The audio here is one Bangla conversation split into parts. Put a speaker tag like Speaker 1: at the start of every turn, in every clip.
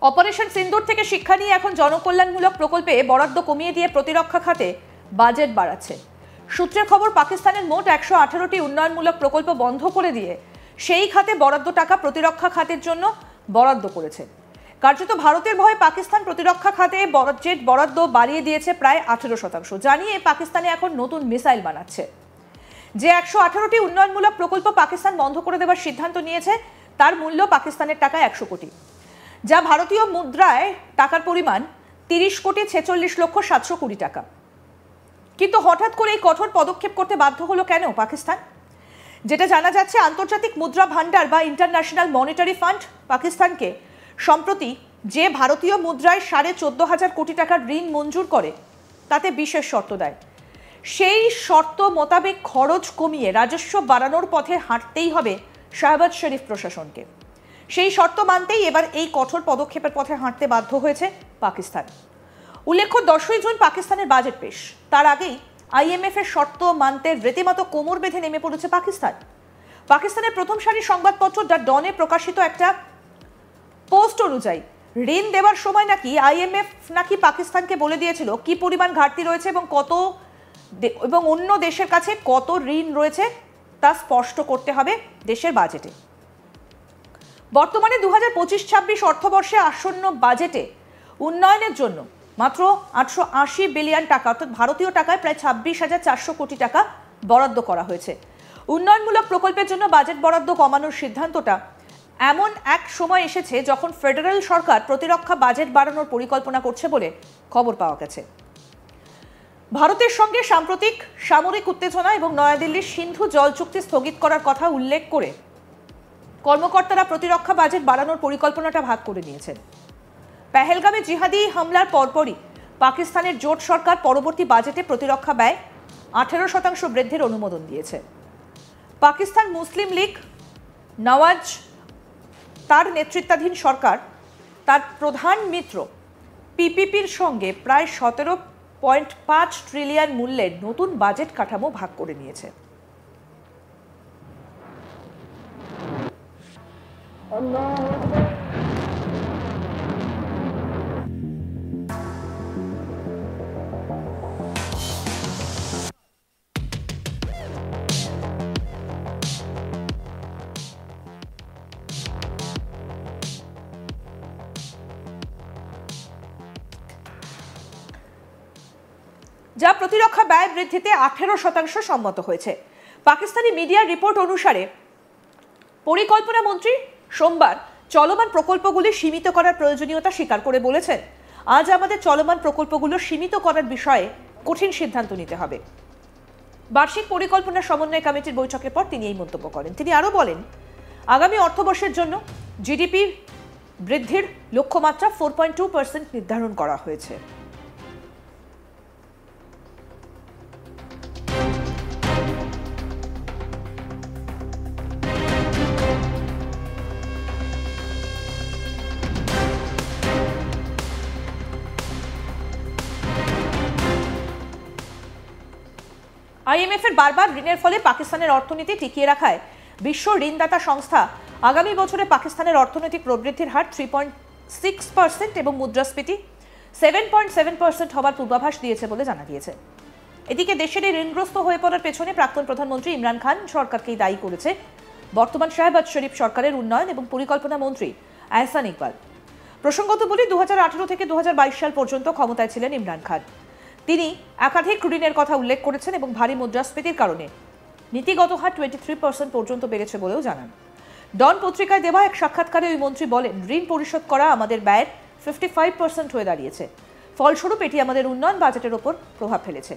Speaker 1: অপারেশন সিন্দুর থেকে শিক্ষা নিয়ে এখন জনকল্যাণমূলক প্রকল্পে বরাদ্দ কমিয়ে দিয়ে প্রতিরক্ষা খাতে বাজেট বাড়াচ্ছে। সূত্রের খবর, পাকিস্তানের মোট 118টি উন্নয়নমূলক প্রকল্প বন্ধ করে দিয়ে সেই খাতে বরাদ্দ টাকা প্রতিরক্ষা খাতের জন্য বরাদ্দ করেছে। কার্যত ভারতের ভয়ে পাকিস্তান প্রতিরক্ষা খাতে বাজেট বরাদ্দ বাড়িয়ে দিয়েছে প্রায় 18%, জানিয়ে পাকিস্তানে এখন নতুন মিসাইল বানাচ্ছে। যে 118টি উন্নয়নমূলক প্রকল্প পাকিস্তান বন্ধ করে দেওয়ার সিদ্ধান্ত নিয়েছে তার মূল্য পাকিস্তানের টাকায় 100 কোটি, যা ভারতীয় মুদ্রায় টাকার পরিমাণ 30,46,700 কোটি টাকা। কিন্তু হঠাৎ করে এই কঠোর পদক্ষেপ করতে বাধ্য হলো কেন পাকিস্তান? যেটা জানা যাচ্ছে, আন্তর্জাতিক মুদ্রা ভান্ডার বা ইন্টারন্যাশনাল মনিটারি ফান্ড পাকিস্তানকে সম্প্রতি যে ভারতীয় মুদ্রায় 14,500 কোটি টাকার ঋণ মঞ্জুর করে তাতে বিশেষ শর্ত দেয়। সেই শর্ত মোতাবেক খরচ কমিয়ে রাজস্ব বাড়ানোর পথে হাঁটতেই হবে শাহবাজ শরীফ প্রশাসনকে। সেই শর্ত মানতেই এবার এই কঠোর পদক্ষেপের পথে হাঁটতে বাধ্য হয়েছে পাকিস্তান। উল্লেখ্য, 10ই জুন পাকিস্তানের বাজেট পেশ। তার আগেই IMF এর শর্ত মানতে রীতিমতো কোমর বেঁধে নেমে পড়েছে পাকিস্তান। পাকিস্তানের প্রথম সারির সংবাদপত্র দ্য ডনে প্রকাশিত একটা পোস্ট অনুযায়ী ঋণ দেওয়ার সময় নাকি IMF পাকিস্তানকে বলে দিয়েছিল কি পরিমাণ ঘাটতি রয়েছে এবং অন্য দেশের কাছে কত ঋণ রয়েছে তা স্পষ্ট করতে হবে দেশের বাজেটে। বর্তমানে 2025-26 অর্থবর্ষে আসন্ন বাজেটে উন্নয়নের জন্য মাত্র 880 বিলিয়ন টাকা, অর্থাৎ ভারতীয় টাকায় প্রায় 26,400 কোটি টাকা বরাদ্দ করা হয়েছে। উন্নয়নমূলক প্রকল্পের জন্য বাজেট বরাদ্দ কমানোর সিদ্ধান্তটা এমন এক সময় এসেছে যখন ফেডারেল সরকার প্রতিরক্ষা বাজেট বাড়ানোর পরিকল্পনা করছে বলে খবর পাওয়া গেছে। ভারতের সঙ্গে সাম্প্রতিক সামরিক উত্তেজনা এবং নয়াদিল্লির সিন্ধু জল চুক্তি স্থগিত করার কথা উল্লেখ করে কর্মকর্তারা প্রতিরক্ষা বাজেট বাড়ানোর পরিকল্পনাটা ভাগ করে নিয়েছেন। পেহেলগামে জিহাদি হামলার পরপরই পাকিস্তানের জোট সরকার পরবর্তী বাজেটে প্রতিরক্ষা ব্যয় 18% বৃদ্ধির অনুমোদন দিয়েছে। পাকিস্তান মুসলিম লীগ নওয়াজ তার নেতৃত্বাধীন সরকার তার প্রধান মিত্র PPPর সঙ্গে প্রায় 17.5 ট্রিলিয়ন মূল্যের নতুন বাজেট কাঠামো ভাগ করে নিয়েছে। যা প্রতিরক্ষা ব্যয় বৃদ্ধিতে 18% সম্মত হয়েছে। পাকিস্তানি মিডিয়ার রিপোর্ট অনুসারে পরিকল্পনা মন্ত্রী সোমবার চলমান প্রকল্পগুলি সীমিত করার প্রয়োজনীয়তা স্বীকার করে বলেছেন, আজ আমাদের চলমান প্রকল্পগুলো সীমিত করার বিষয়ে কঠিন সিদ্ধান্ত নিতে হবে। বার্ষিক পরিকল্পনা সমন্বয় কমিটির বৈঠকের পর তিনি এই মন্তব্য করেন। তিনি আরও বলেন, আগামী অর্থবর্ষের জন্য GDP বৃদ্ধির লক্ষ্যমাত্রা 4.2% নির্ধারণ করা হয়েছে। IMF এর বারবার ঋণের ফলে পাকিস্তানের অর্থনীতি টিকিয়ে রাখায় বিশ্ব ঋণদাতা সংস্থা আগামী বছরে পাকিস্তানের অর্থনৈতিক প্রবৃদ্ধির হার 3.6% এবং মুদ্রাস্ফীতি 7.7% হওয়ার পূর্বাভাস দিয়েছে বলে জানা গিয়েছে। এদিকে দেশের এই ঋণগ্রস্ত হয়ে পড়ার পেছনে প্রাক্তন প্রধানমন্ত্রী ইমরান খান সরকারকেই দায়ী করেছে বর্তমান শাহবাজ শরীফ সরকারের উন্নয়ন এবং পরিকল্পনা মন্ত্রী আহসান ইকবাল। প্রসঙ্গত বলি, 2018 থেকে 2022 সাল পর্যন্ত ক্ষমতায় ছিলেন ইমরান খান। তিনি একাধিক ঋণের কথা উল্লেখ করেছেন এবং ভারী মুদ্রাস্ফীতির কারণে নীতিগত হার 23% পর্যন্ত বেড়েছে বলেও জানান। ডন পত্রিকায় দেওয়া এক সাক্ষাৎকারে ওই মন্ত্রী বলেন, ঋণ পরিশোধ করা আমাদের ব্যয়ের 55% হয়ে দাঁড়িয়েছে। ফলস্বরূপ এটি আমাদের উন্নয়ন বাজেটের ওপর প্রভাব ফেলেছে।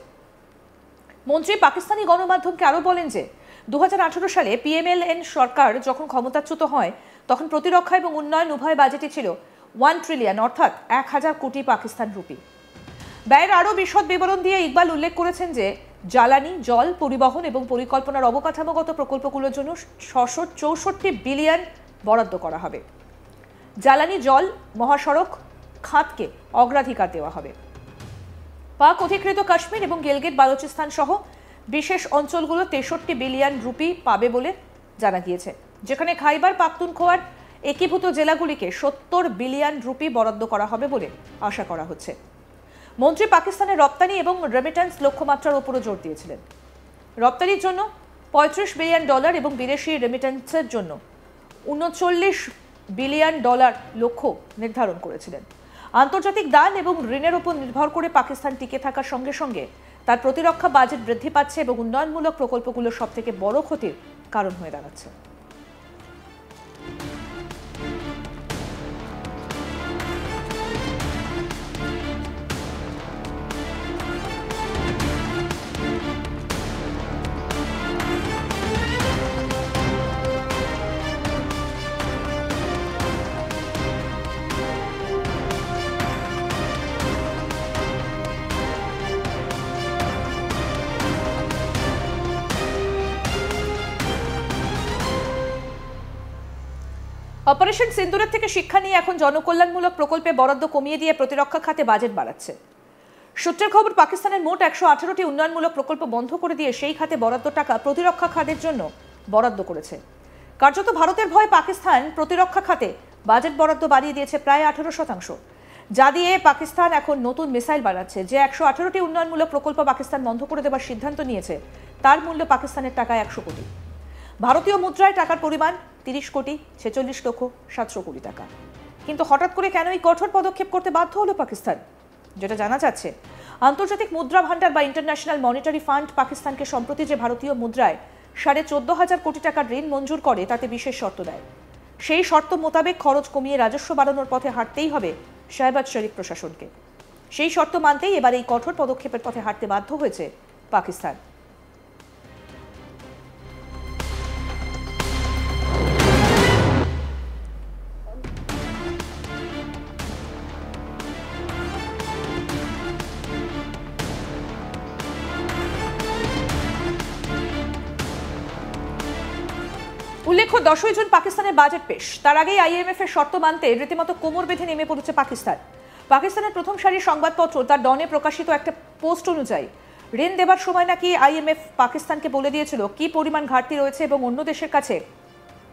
Speaker 1: মন্ত্রী পাকিস্তানি গণমাধ্যমকে আরও বলেন যে 2018 সালে PMLN সরকার যখন ক্ষমতাচ্যুত হয় তখন প্রতিরক্ষা এবং উন্নয়ন উভয় বাজেটই ছিল 1 ট্রিলিয়ন, অর্থাৎ 1000 কোটি পাকিস্তান রুপি। ব্যয়ের আরও বিশদ বিবরণ দিয়ে ইকবাল উল্লেখ করেছেন যে জ্বালানি, জল, পরিবহন এবং পরিকল্পনার অবকাঠামোগত প্রকল্পগুলোর জন্য 664 বিলিয়ন বরাদ্দ করা হবে। জ্বালানি, জল, মহাসড়ক খাতকে অগ্রাধিকার দেওয়া হবে। পাক অধিকৃত কাশ্মীর এবং গিলগিট বালুচিস্তান সহ বিশেষ অঞ্চলগুলো 63 বিলিয়ন রুপি পাবে বলে জানা গিয়েছে, যেখানে খাইবার পাখতুনখোয়ার একীভূত জেলাগুলিকে 70 বিলিয়ন রুপি বরাদ্দ করা হবে বলে আশা করা হচ্ছে। মন্ত্রী পাকিস্তানের রপ্তানি এবং রেমিটেন্স লক্ষ্যমাত্রার উপরও জোর দিয়েছিলেন। রপ্তানির জন্য $35 বিলিয়ন এবং বিদেশি রেমিটেন্সের জন্য $39 বিলিয়ন লক্ষ্য নির্ধারণ করেছিলেন। আন্তর্জাতিক দান এবং ঋণের উপর নির্ভর করে পাকিস্তান টিকে থাকার সঙ্গে সঙ্গে তার প্রতিরক্ষা বাজেট বৃদ্ধি পাচ্ছে এবং উন্নয়নমূলক প্রকল্পগুলো সবথেকে বড় ক্ষতির কারণ হয়ে দাঁড়াচ্ছে। অপারেশন সিন্দুরের থেকে শিক্ষা নিয়ে এখন জনকল্যাণমূলক প্রকল্পে বরাদ্দ কমিয়ে দিয়ে প্রতিরক্ষা খাতে বাজেট বাড়াচ্ছে। সূত্রের খবর, পাকিস্তানের মোট 118টি উন্নয়নমূলক প্রকল্প বন্ধ করে দিয়ে সেই খাতে বরাদ্দ টাকা প্রতিরক্ষা খাতের জন্য বরাদ্দ করেছে। কার্যত ভারতের ভয়ে পাকিস্তান প্রতিরক্ষা খাতে বাজেট বরাদ্দ বাড়িয়ে দিয়েছে প্রায় 18%, যা দিয়ে পাকিস্তান এখন নতুন মিসাইল বানাচ্ছে। যে 118টি উন্নয়নমূলক প্রকল্প পাকিস্তান বন্ধ করে দেওয়ার সিদ্ধান্ত নিয়েছে তার মূল্য পাকিস্তানের টাকায় 100 কোটি। ভারতীয় মুদ্রায় টাকার পরিমাণ 30,46,700 কোটি টাকা। কিন্তু হঠাৎ করে কেন এই কঠোর পদক্ষেপ করতে বাধ্য হলো পাকিস্তান? যেটা জানা যাচ্ছে, আন্তর্জাতিক মুদ্রা ভান্ডার বা ইন্টারন্যাশনাল মনিটারি ফান্ড পাকিস্তানকে সম্প্রতি যে ভারতীয় মুদ্রায় 14,500 কোটি টাকার ঋণ মঞ্জুর করে তাতে বিশেষ শর্ত দেয়। সেই শর্ত মোতাবেক খরচ কমিয়ে রাজস্ব বাড়ানোর পথে হাঁটতেই হবে শাহবাজ শরীফ প্রশাসনকে। সেই শর্ত মানতেই এবার এই কঠোর পদক্ষেপের পথে হাঁটতে বাধ্য হয়েছে পাকিস্তান। উল্লেখ্য, 10ই জুন পাকিস্তানের বাজেট পেশ। তার আগেই IMF এর শর্ত মানতে রীতিমতো কোমর বেঁধে নেমে পড়েছে পাকিস্তান। পাকিস্তানের প্রথম সারির সংবাদপত্র তার ডনে প্রকাশিত একটা পোস্ট অনুযায়ী ঋণ দেবার সময় নাকি IMF পাকিস্তানকে বলে দিয়েছিল কি পরিমাণ ঘাটতি রয়েছে এবং অন্য দেশের কাছে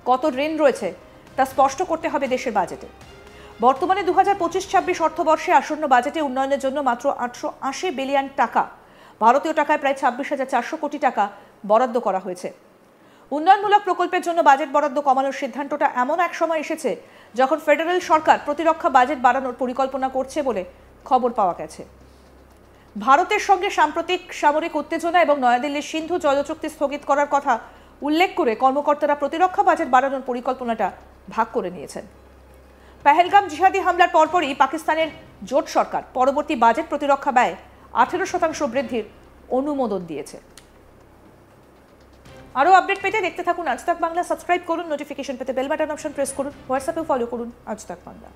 Speaker 1: কত ঋণ রয়েছে তা স্পষ্ট করতে হবে দেশের বাজেটে। বর্তমানে 2025-26 অর্থবর্ষে আসন্ন বাজেটে উন্নয়নের জন্য মাত্র 880 বিলিয়ন টাকা, ভারতীয় টাকায় প্রায় 26,400 কোটি টাকা বরাদ্দ করা হয়েছে। উন্নয়নমূলক প্রকল্পের জন্য বাজেট বরাদ্দ কমানোর সিদ্ধান্তটা এমন এক সময় এসেছে যখন ফেডারেল সরকার প্রতিরক্ষা বাজেট বাড়ানোর পরিকল্পনা করছে বলে খবর পাওয়া গেছে। ভারতের সঙ্গে সাম্প্রতিক সামরিক উত্তেজনা এবং নয়াদিল্লির সিন্ধু জলচুক্তি স্থগিত করার কথা উল্লেখ করে কর্মকর্তারা প্রতিরক্ষা বাজেট বাড়ানোর পরিকল্পনাটা ভাগ করে নিয়েছেন। পেহেলগাম জিহাদি হামলার পরপরই পাকিস্তানের জোট সরকার পরবর্তী বাজেট প্রতিরক্ষা ব্যয় 18% বৃদ্ধির অনুমোদন দিয়েছে। আরও আপডেট পেতে দেখতে থাকুন আজ তাক বাংলা। সাবস্ক্রাইব করুন, নোটিফিকেশন পেতে বেল বাটন অপশন প্রেস করুন, হোয়াটসঅ্যাপেও ফলো করুন আজ তাক বাংলা।